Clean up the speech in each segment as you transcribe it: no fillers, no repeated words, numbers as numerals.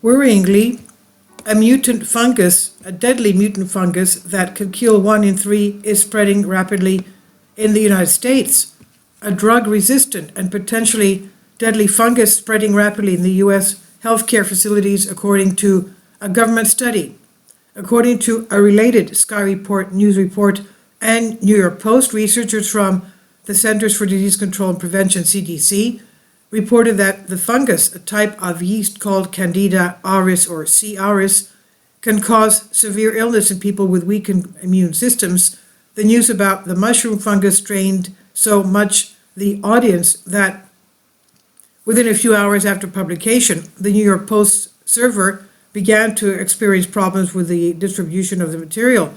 Worryingly, a mutant fungus, a deadly mutant fungus that can kill 1 in 3, is spreading rapidly in the United States. A drug-resistant and potentially deadly fungus spreading rapidly in the U.S. healthcare facilities, according to a government study. According to a related Sky Report, News Report, and New York Post, researchers from the Centers for Disease Control and Prevention, CDC, reported that the fungus, a type of yeast called Candida auris or C. auris, can cause severe illness in people with weakened immune systems. The news about the mushroom fungus strained so much the audience that within a few hours after publication, the New York Post server began to experience problems with the distribution of the material.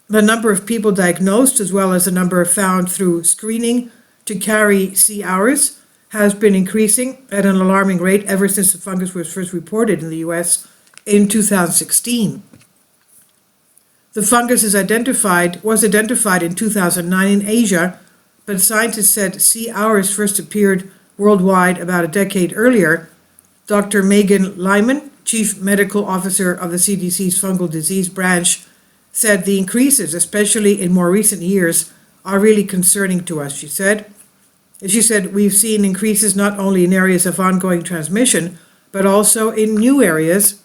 The number of people diagnosed, as well as the number found through screening to carry C. auris, has been increasing at an alarming rate ever since the fungus was first reported in the U.S. in 2016. The fungus was identified in 2009 in Asia, but scientists said C. auris first appeared worldwide about a decade earlier. Dr. Megan Lyman, Chief Medical Officer of the CDC's Fungal Disease Branch, said the increases, especially in more recent years, are really concerning to us, she said. She said, we've seen increases not only in areas of ongoing transmission, but also in new areas.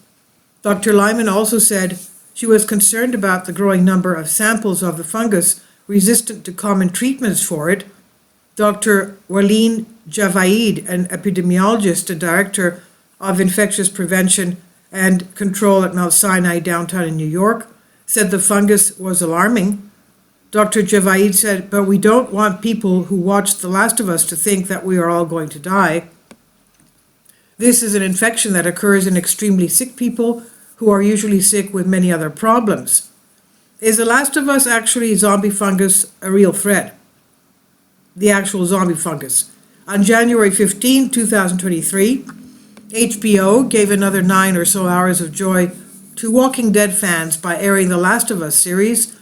Dr. Lyman also said she was concerned about the growing number of samples of the fungus resistant to common treatments for it. Dr. Walene Javaid, an epidemiologist and director of infectious prevention and control at Mount Sinai downtown in New York, said the fungus was alarming. Dr. Javaid said, but we don't want people who watch The Last of Us to think that we are all going to die. This is an infection that occurs in extremely sick people who are usually sick with many other problems. Is The Last of Us actually zombie fungus a real threat? The actual zombie fungus. On January 15, 2023, HBO gave another 9 or so hours of joy to Walking Dead fans by airing The Last of Us series.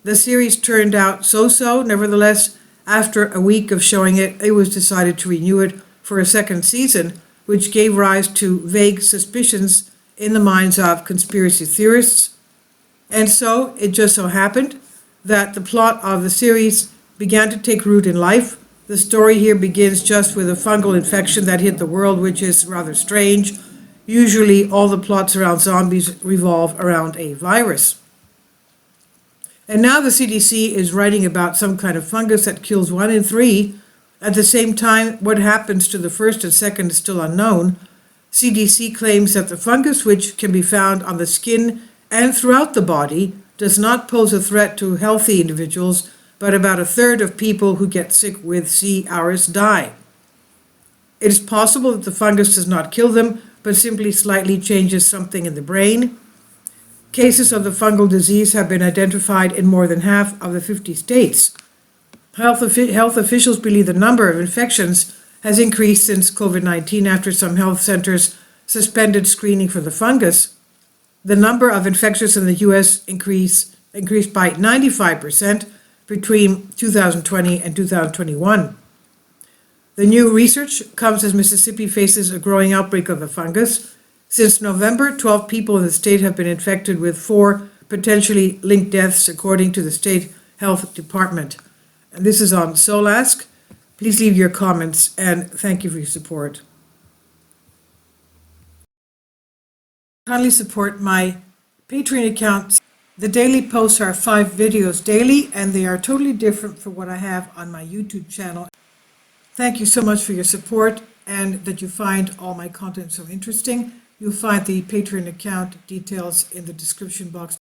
The series turned out so-so. Nevertheless, after a week of showing it, it was decided to renew it for a second season, which gave rise to vague suspicions in the minds of conspiracy theorists. And so, it just so happened that the plot of the series began to take root in life. The story here begins just with a fungal infection that hit the world, which is rather strange. Usually, all the plots around zombies revolve around a virus. And now the CDC is writing about some kind of fungus that kills 1 in 3. At the same time, what happens to the first and second is still unknown. CDC claims that the fungus, which can be found on the skin and throughout the body, does not pose a threat to healthy individuals, but about a third of people who get sick with C. auris die. It is possible that the fungus does not kill them, but simply slightly changes something in the brain. Cases of the fungal disease have been identified in more than half of the 50 states. Health officials believe the number of infections has increased since COVID-19 after some health centers suspended screening for the fungus. The number of infections in the U.S. increased by 95% between 2020 and 2021. The new research comes as Mississippi faces a growing outbreak of the fungus. Since November, 12 people in the state have been infected, with 4 potentially linked deaths, according to the state health department. And this is on SoulAsk. Please leave your comments, and thank you for your support. Kindly support my Patreon account. The daily posts are 5 videos daily, and they are totally different from what I have on my YouTube channel. Thank you so much for your support, and that you find all my content so interesting. You'll find the Patreon account details in the description box